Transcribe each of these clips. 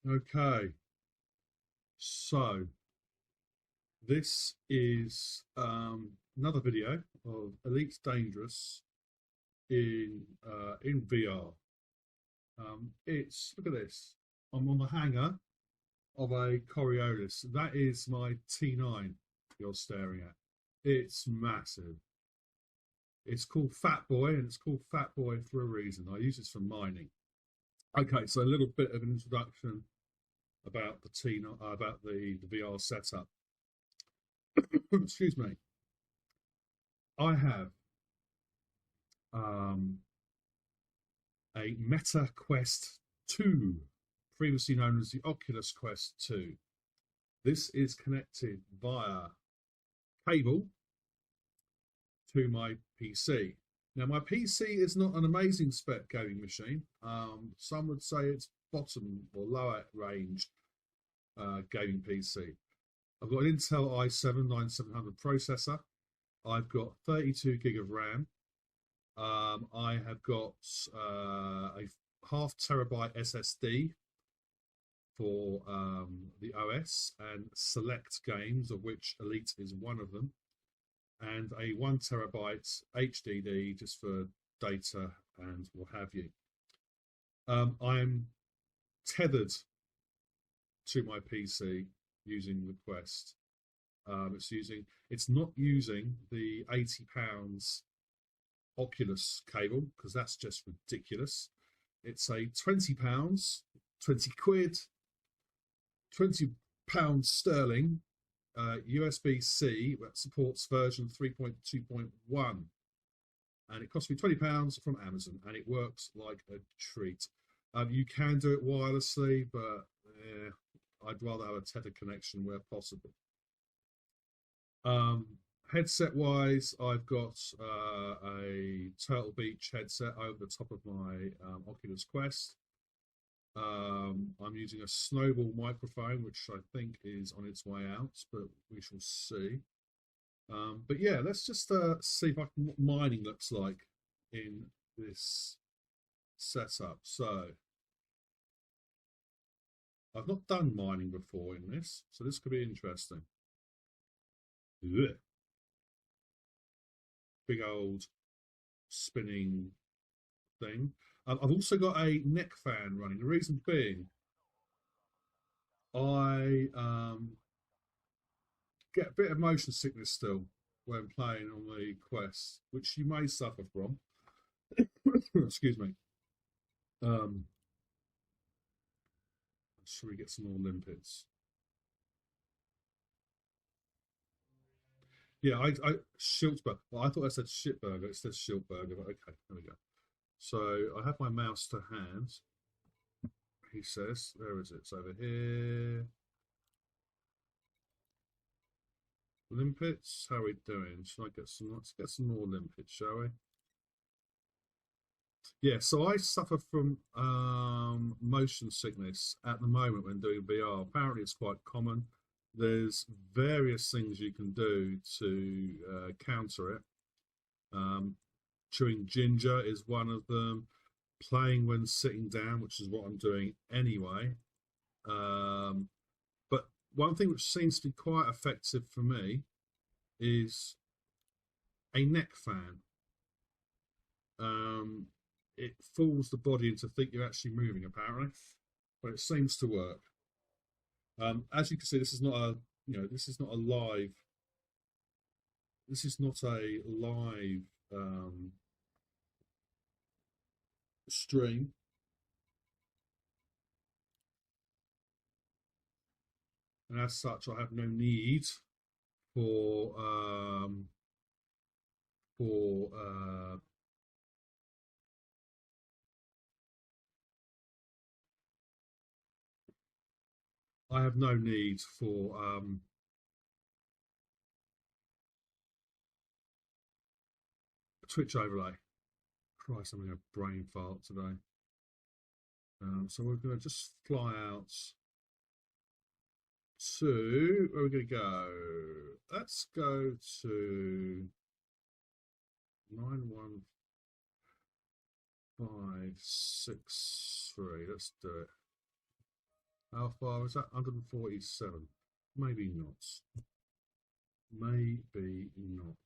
Okay, so this is another video of Elite Dangerous in VR. It's look at this. I'm on the hanger of a Coriolis. That is my T9 you're staring at. It's massive. It's called Fat Boy, and it's called Fat Boy for a reason. I use this for mining. Okay, so a little bit of an introduction about the T9, about the VR setup. Excuse me. I have um, a Meta Quest 2, previously known as the Oculus Quest 2. This is connected via cable to my PC. Now, my PC is not an amazing spec gaming machine. Some would say it's bottom or lower range gaming PC. I've got an Intel i7-9700 processor. I've got 32 gig of RAM. I have got a half terabyte SSD for the OS and select games, of which Elite is one of them, and a 1 terabyte HDD just for data and what have you. I'm tethered to my PC using the Quest. It's not using the £80 Oculus cable because that's just ridiculous. It's a £20, 20 quid, £20 sterling USB-C that supports version 3.2.1, and it cost me £20 from Amazon, and it works like a treat. You can do it wirelessly, but I'd rather have a tethered connection where possible. Headset wise, I've got a Turtle Beach headset over the top of my Oculus Quest. I'm using a Snowball microphone, which I think is on its way out, but we shall see. But yeah, let's just see what mining looks like in this setup. So I've not done mining before in this, so this could be interesting. Ugh. Big old spinning thing. I've also got a neck fan running. The reason being, I get a bit of motion sickness still when playing on the Quest, which you may suffer from. Excuse me. Should we get some more limpets? Yeah, I Schiltburger. Well, I thought I said shitburger. It says Schiltburger, but okay, there we go. So I have my mouse to hand. He says, where is it? It's over here. Limpets, how are we doing? Should I get some? Let's get some more limpets, shall we? Yeah, so I suffer from motion sickness at the moment when doing VR. Apparently, it's quite common. There's various things you can do to counter it. Chewing ginger is one of them. Playing when sitting down, which is what I'm doing anyway. But one thing which seems to be quite effective for me is a neck fan. It fools the body into think you're actually moving, apparently, but it seems to work. As you can see, this is not a this is not a live. This is not a live stream. And as such, I have no need for for I have no need for Twitch overlay. Christ, I'm having a brain fart today. So we're going to just fly out to where we're going to go. Let's go to 91. 5, 6, 3. Let's do it. How far is that? 147. Maybe not. Maybe not.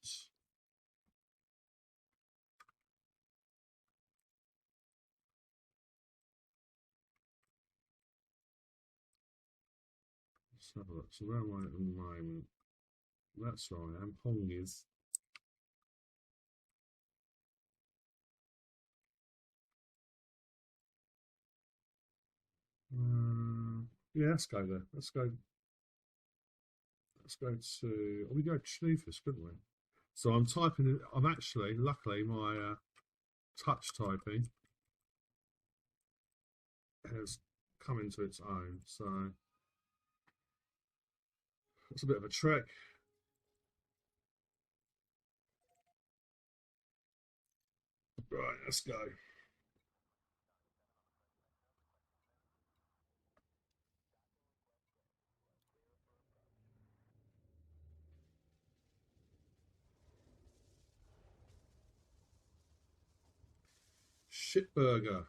Let's have a look. So where am I at the moment? That's right. I'm Hong is. Yeah, let's go there. Let's go. Let's go to. Oh, we go to Schnoofus, couldn't we? So I'm typing. I'm actually, luckily, my touch typing has come into its own. So it's a bit of a trek. Right, let's go. Shitburger.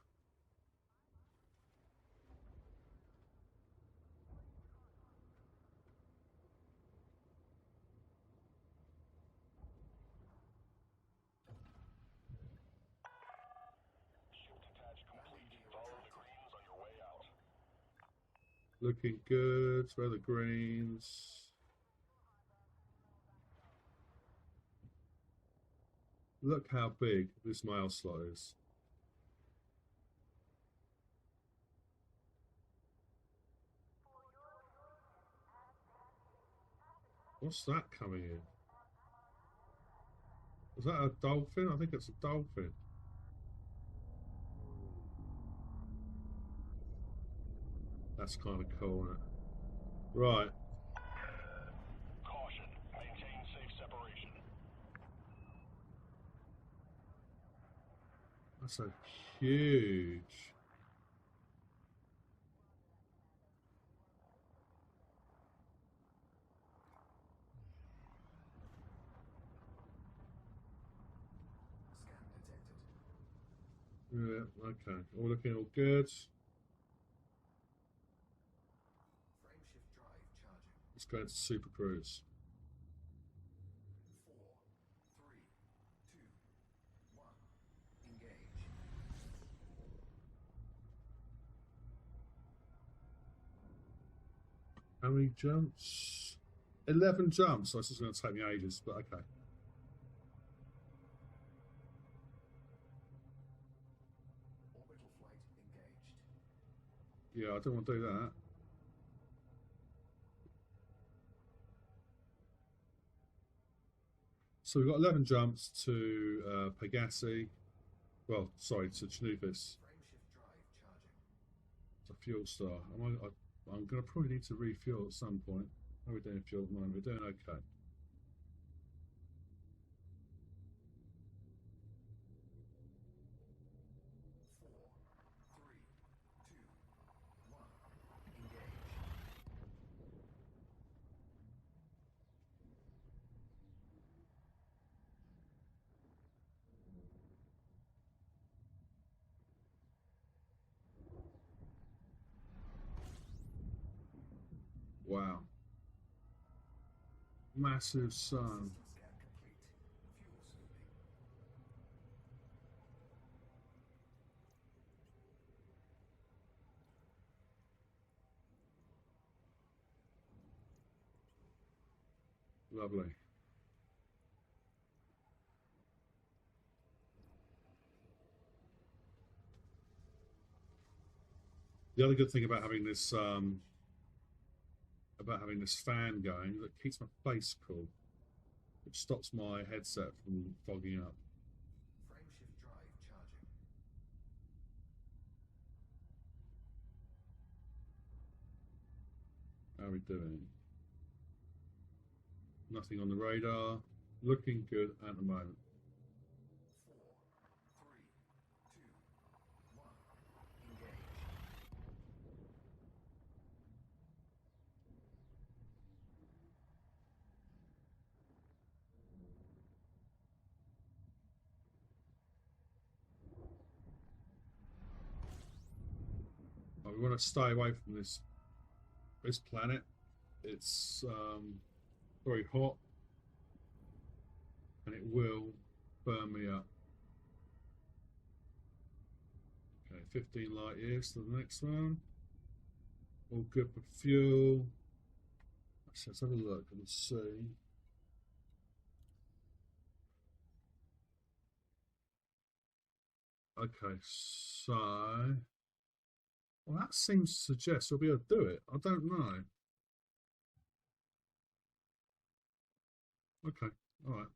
Looking good. Where are the greens? Look how big this mail slot is. What's that coming in? Is that a dolphin? I think it's a dolphin. That's kind of cool, isn't it? Right. Caution. Maintain safe separation. That's a huge. Yeah, okay. All looking all good. Let's go into Super Cruise. 4, 3, 2, 1. Engage. How many jumps? 11 jumps. So this is going to take me ages, but okay. Orbital flight engaged. Yeah, I don't want to do that. So we've got 11 jumps to Pegasi. Well, sorry, to Chanoofis. Frameshift drive charging. It's a fuel star. I'm going to probably need to refuel at some point. How are we doing fuel at the moment? We're doing okay. 4, 3, 2, 1. Engage. Wow. Massive sun. System scan complete. Fuel scooping. Lovely. The other good thing about having this fan going that keeps my face cool, which stops my headset from fogging up. Frameshift drive charging. How are we doing? Nothing on the radar. Looking good at the moment. 4, 3, 2, 1. Engage. We want to stay away from this planet. It's very hot, and it will burn me up. Okay, 15 light years to the next one. All good for fuel. Let's have a look and see. Okay, so well, that seems to suggest we'll be able to do it. I don't know. Okay, all right.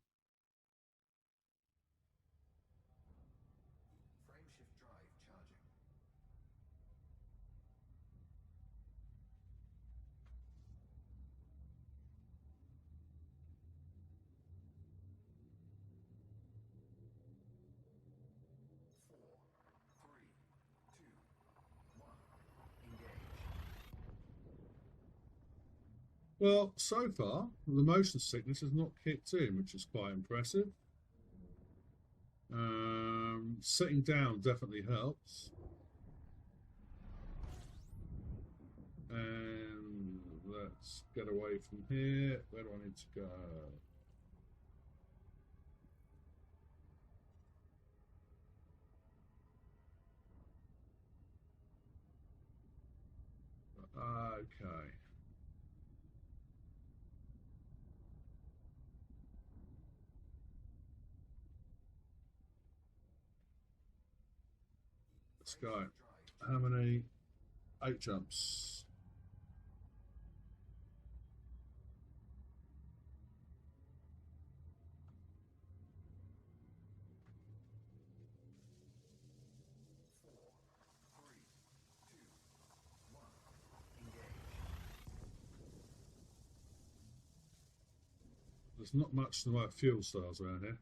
Frameshift drive charging. 4, 3, 2, 1. Engage. Well, so far the motion sickness has not kicked in, which is quite impressive. Sitting down definitely helps. And let's get away from here. Where do I need to go? Okay. Let's go. Drive How many? 8 jumps. Four, three, two, one. Engage. There's not much in the way of fuel cells around here.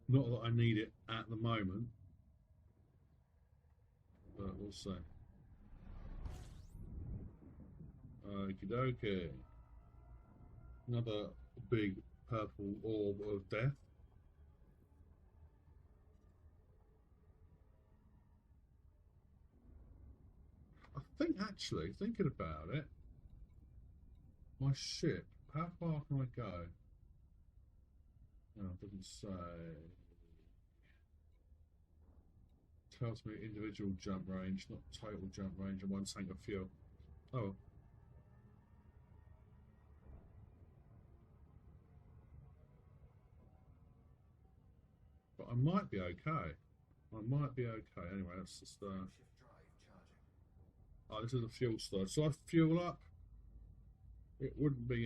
Not that I need it at the moment, but we'll see. Okie dokie. Another big purple orb of death. I think actually, thinking about it, my ship, how far can I go? No, it doesn't say. Tells me individual jump range, not total jump range, and 1 tank of fuel. Oh well. But I might be okay. I might be okay. Anyway, let's just. Frameshift drive charging. Oh, this is a fuel storage. So I fuel up. It wouldn't be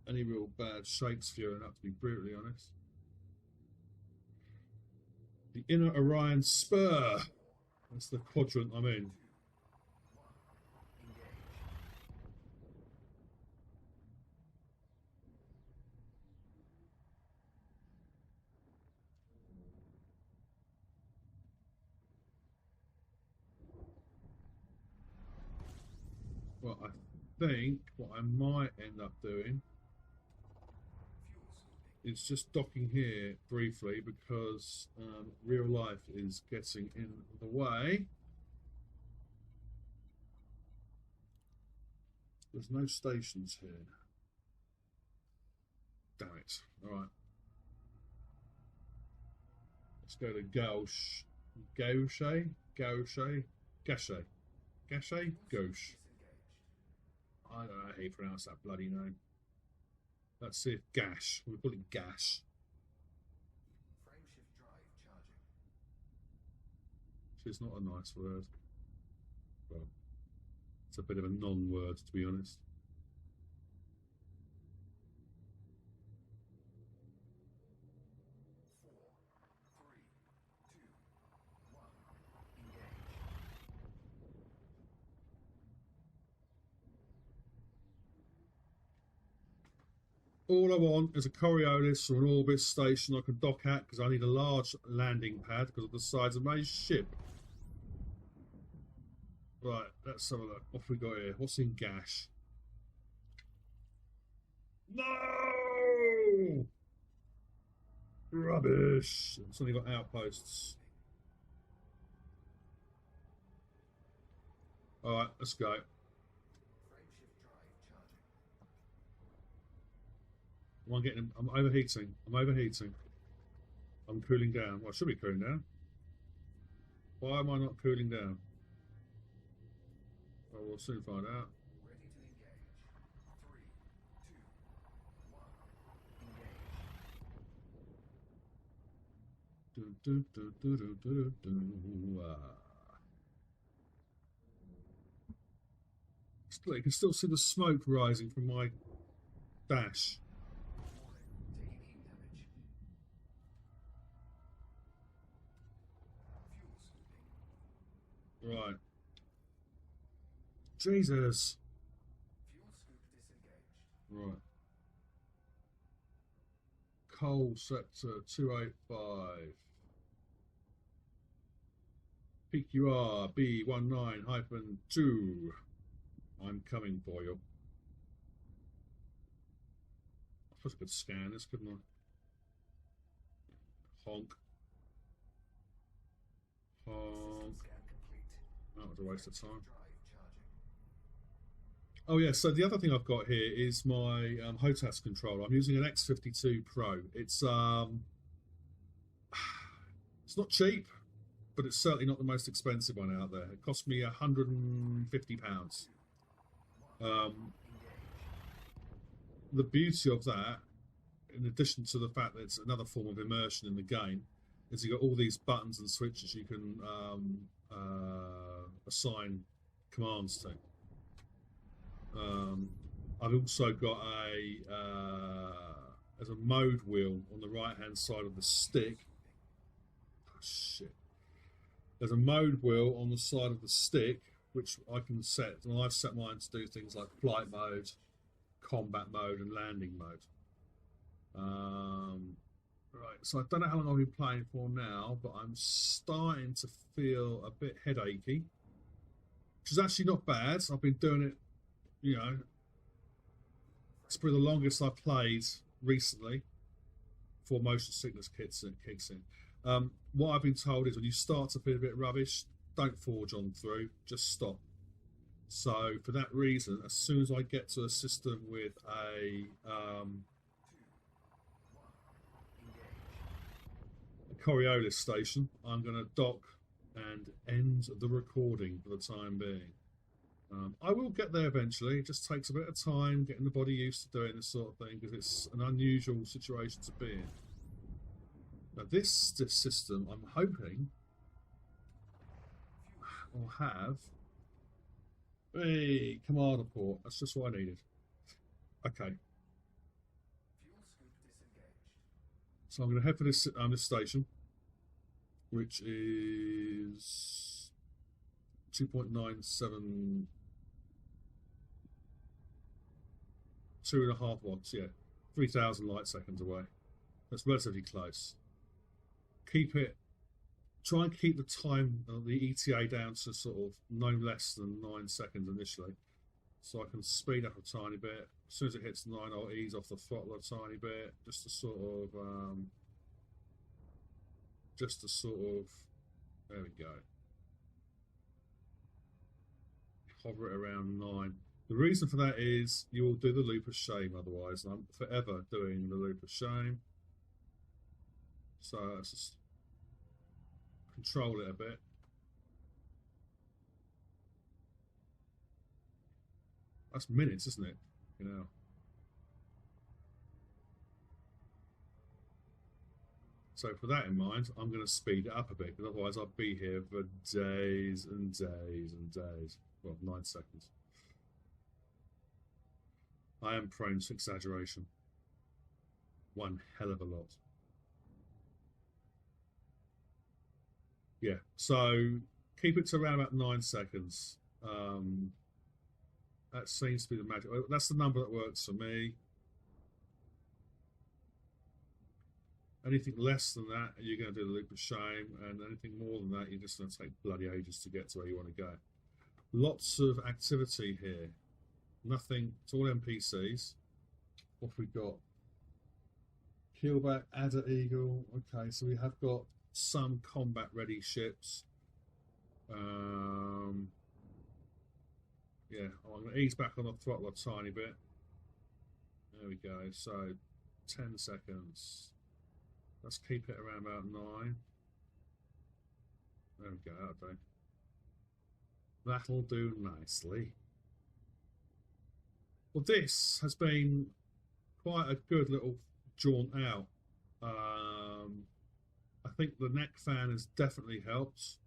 any real bad shakes fueling up, to be brutally honest. The inner Orion spur. That's the quadrant I'm in. 2, 1. Engage. Well, I think what I might end up doing Fuel scooping. is just docking here briefly because real life is getting in the way. There's no stations here. Damn it. All right. Let's go to Gauche. Gauche? Gauche? Gauche? Gauche? Gauche. Disengaged. I don't know how you pronounce that bloody name. Let's see if Gash. We'll call it Gash. Frameshift drive charging. It's not a nice word. Well, it's a bit of a non-word, to be honest. Four, three, two, one. Engage. All I want is a Coriolis or an Orbis station I can dock at because I need a large landing pad because of the size of my ship. Right, let's have a look. What have we got here? What's in Gash? No! Rubbish. It's only got outposts. All right, let's go. Frameshift drive charging. I'm getting. I'm overheating. I'm overheating. I'm cooling down. Well, I should be cooling down. Why am I not cooling down? Well, we'll soon find out. Ready to engage. 3, 2, 1. Engage. Do, do, do, do, do, do, do. You can still see the smoke rising from my dash. Warning. Taking heat damage. Fuel scooping. Right. Jesus. Fuel scoop disengaged. Right. Coal sector 285. PQR B19-2. I'm coming for you. I suppose I could scan this, couldn't I? Honk. Honk. Scan complete. That was a waste of time. Drive charging. Oh yeah, so the other thing I've got here is my HOTAS controller. I'm using an X52 Pro. It's it's not cheap, but it's certainly not the most expensive one out there. It cost me £150. The beauty of that, in addition to the fact that it's another form of immersion in the game, is you got all these buttons and switches you can assign commands to. I've also got as a mode wheel on the right hand side of the stick. Oh, shit. There's a mode wheel on the side of the stick which I can set, and I've set mine to do things like flight mode, combat mode, and landing mode. Right, so I don't know how long I've been playing for now, but I'm starting to feel a bit headachy, which is actually not bad. I've been doing it, you know, it's probably the longest I've played recently before motion sickness kicks in. What I've been told is when you start to feel a bit rubbish, don't forge on through, just stop. So for that reason, as soon as I get to a system with a Coriolis station, I'm going to dock and end the recording for the time being. I will get there eventually. It just takes a bit of time getting the body used to doing this sort of thing because it's an unusual situation to be in. Now this system, I'm hoping, will have a commander port. That's just what I needed. Okay. Fuel scoop disengaged. So I'm going to head for this station, which is 2.97, 2.5 watts, yeah, 3,000 light seconds away. That's relatively close. Try and keep the time of the ETA down to sort of no less than 9 seconds initially, so I can speed up a tiny bit. As soon as it hits 9, I'll ease off the throttle a tiny bit, just to sort of, there we go. Hover it around 9. The reason for that is you will do the loop of shame otherwise, and I'm forever doing the loop of shame. So let's just control it a bit. That's minutes, isn't it? You know. So for that in mind, I'm going to speed it up a bit, because otherwise I'll be here for days and days and days. Well, 9 seconds. I am prone to exaggeration. One hell of a lot. Yeah, so keep it to around about 9 seconds. That seems to be the magic. That's the number that works for me. Anything less than that, you're going to do the loop of shame, and anything more than that, you're just going to take bloody ages to get to where you want to go. Lots of activity here. Nothing, it's all NPCs. What have we got? Keelback, Adder Eagle. Okay, so we have got some combat ready ships. Yeah, I'm going to ease back on the throttle a tiny bit. There we go. So 10 seconds. Let's keep it around about 9. There we go. That'll do nicely. Well, this has been quite a good little jaunt out. I think the neck fan has definitely helped.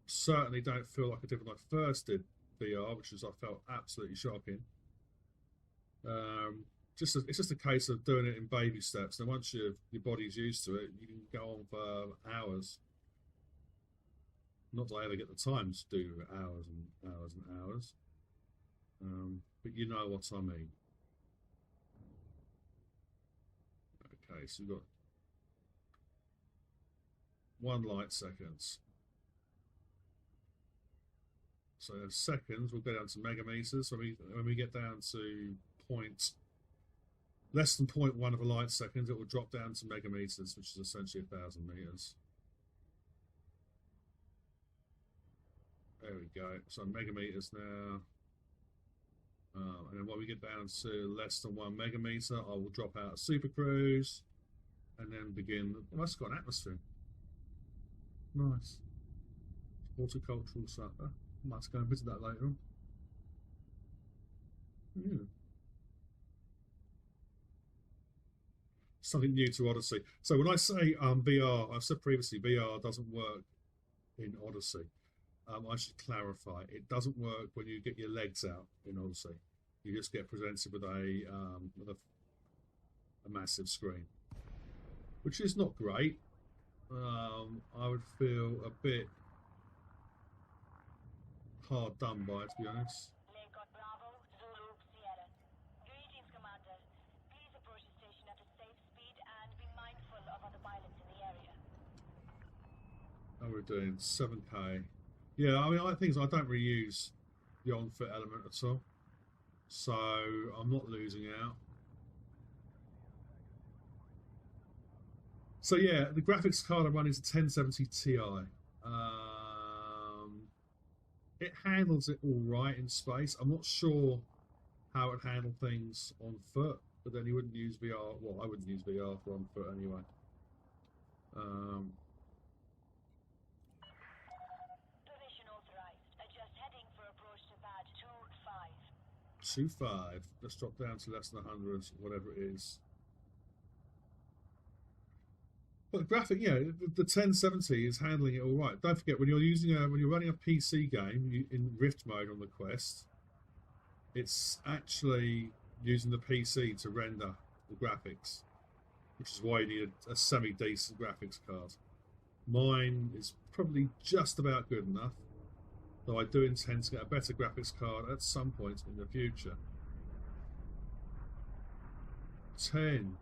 Certainly don't feel like I did when I first did VR, which is I felt absolutely shocking. It's just a case of doing it in baby steps. And once your body's used to it, you can go on for hours. Not that I ever get the time to do hours and hours and hours, but you know what I mean. Okay, so we've got 1 light seconds. So seconds, we'll go down to megameters. When we get down to less than 0.1 of a light second, it will drop down to megameters, which is essentially 1,000 meters. There we go. So megameters now. And then when we get down to less than 1 megameter, I will drop out of Super Cruise and then begin. Oh, that's got an atmosphere. Nice. Horticultural supper. Might go and visit that later on. Yeah. Something new to Odyssey. So when I say VR, I've said previously VR doesn't work in Odyssey. I should clarify. It doesn't work when you get your legs out in Odyssey. You just get presented with a massive screen, which is not great. I would feel a bit hard done by it, to be honest. Bravo, Zulu, Sierra. Greetings, Commander. Please approach the station at a safe speed and be mindful of other pilots in the area. And we're doing 7K. Yeah, I mean, I don't really use the on-foot element at all, so I'm not losing out. So yeah, the graphics card I'm running is a 1070 Ti. It handles it all right in space. I'm not sure how it handle things on foot, but then you wouldn't use VR. Well, I wouldn't use VR for on foot anyway. Permission authorized. Adjust heading for approach to pad 25. 25. Let's drop down to less than 100, whatever it is. But the graphic, yeah, the 1070 is handling it all right. Don't forget when you're running a PC game in Rift mode on the Quest, it's actually using the PC to render the graphics, which is why you need a semi-decent graphics card. Mine is probably just about good enough, though I do intend to get a better graphics card at some point in the future. 10.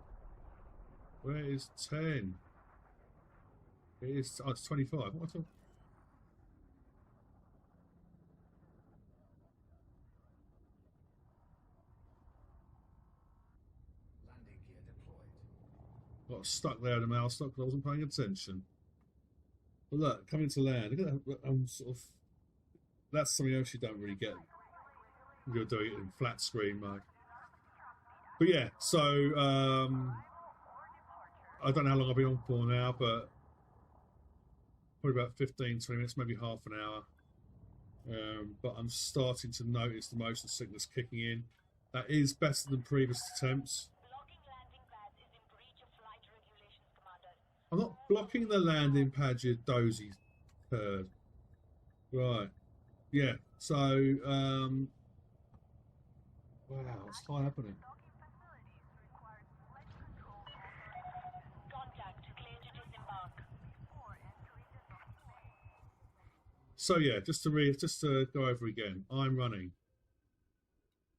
Where is 10? It's 25. What? Landing gear deployed. Got stuck there in the mouse stuck because I wasn't paying attention. But look, coming to land. Look at that. That's something else you don't really get. You're doing it in flat screen mode. But yeah, so I don't know how long I've been on for now, but probably about 15, 20 minutes, maybe half an hour. But I'm starting to notice the motion sickness kicking in. That is better than previous attempts. Blocking landing pads is in breach of flight regulations, Commander. I'm not blocking the landing pad, you dozy turd. Right. Yeah, so, wow, what's happening? Contact, clear to disembark. So yeah, just to go over again, I'm running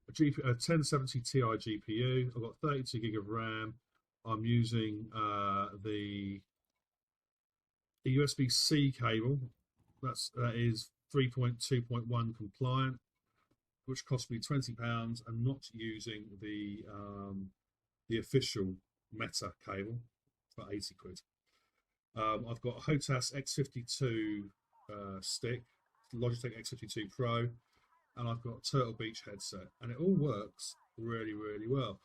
a 1070 Ti GPU. I've got 32 gig of RAM. I'm using the USB-C cable. That is 3.2.1 compliant, which cost me £20. I'm not using the official Meta cable for 80 quid. I've got a HOTAS X52 stick, Logitech X52 Pro. and I've got a Turtle Beach headset, and it all works really, really well.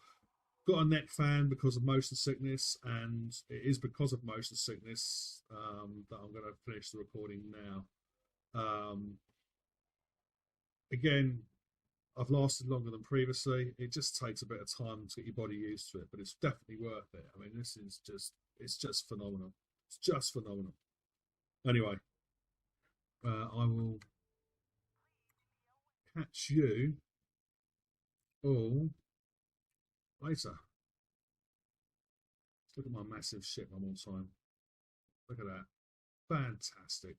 Got a neck fan because of motion sickness, and it is because of motion sickness that I'm going to finish the recording now. Again, I've lasted longer than previously. It just takes a bit of time to get your body used to it, but it's definitely worth it. I mean, this is it's just phenomenal. It's just phenomenal. Anyway, I will catch you all later. Let's look at my massive ship one more time. Look at that. Fantastic.